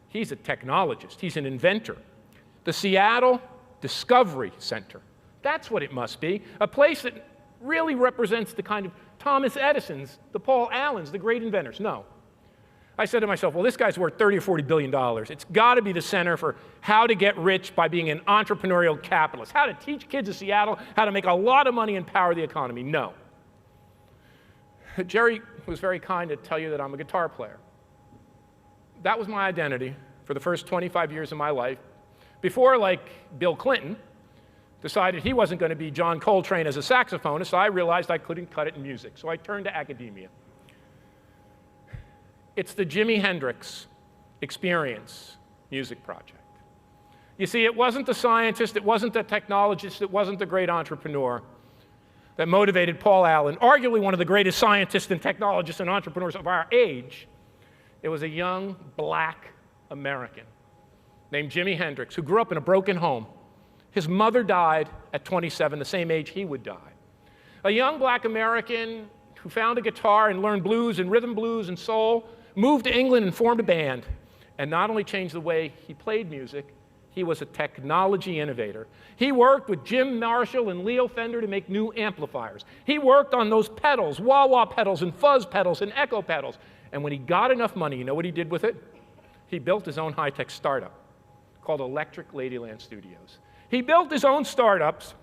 He's a technologist. He's an inventor. The Seattle Discovery Center. That's what it must be. A place that really represents the kind of Thomas Edison's, the Paul Allens, the great inventors. No. I said to myself, well, this guy's worth $30 or $40 billion. It's got to be the center for how to get rich by being an entrepreneurial capitalist, how to teach kids in Seattle how to make a lot of money and power the economy. No. Jerry was very kind to tell you that I'm a guitar player. That was my identity for the first 25 years of my life, before, like Bill Clinton, decided he wasn't going to be John Coltrane as a saxophonist. I realized I couldn't cut it in music, so I turned to academia. It's the Jimi Hendrix Experience music project. You see, it wasn't the scientist, it wasn't the technologist, it wasn't the great entrepreneur that motivated Paul Allen, arguably one of the greatest scientists and technologists and entrepreneurs of our age. It was a young black American named Jimi Hendrix who grew up in a broken home. His mother died at 27, the same age he would die. A young black American who found a guitar and learned blues and rhythm blues and soul, moved to England and formed a band, and not only changed the way he played music, he was a technology innovator. He worked with Jim Marshall and Leo Fender to make new amplifiers. He worked on those pedals, wah-wah pedals and fuzz pedals and echo pedals. And when he got enough money, you know what he did with it? He built his own high-tech startup called Electric Ladyland Studios. He built his own startups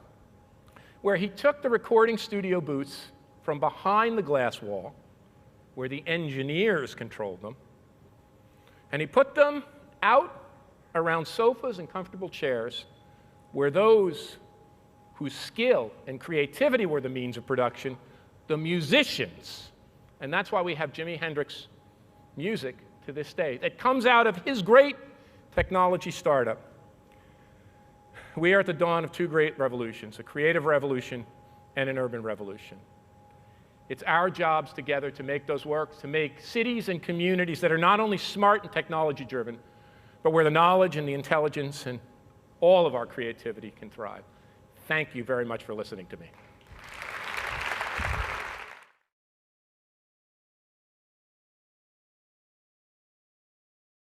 where he took the recording studio booths from behind the glass wall, where the engineers controlled them, and he put them out around sofas and comfortable chairs where those whose skill and creativity were the means of production, the musicians, and that's why we have Jimi Hendrix music to this day, that comes out of his great technology startup. We are at the dawn of two great revolutions, a creative revolution and an urban revolution. It's our jobs together to make those work, to make cities and communities that are not only smart and technology-driven, but where the knowledge and the intelligence and all of our creativity can thrive. Thank you very much for listening to me.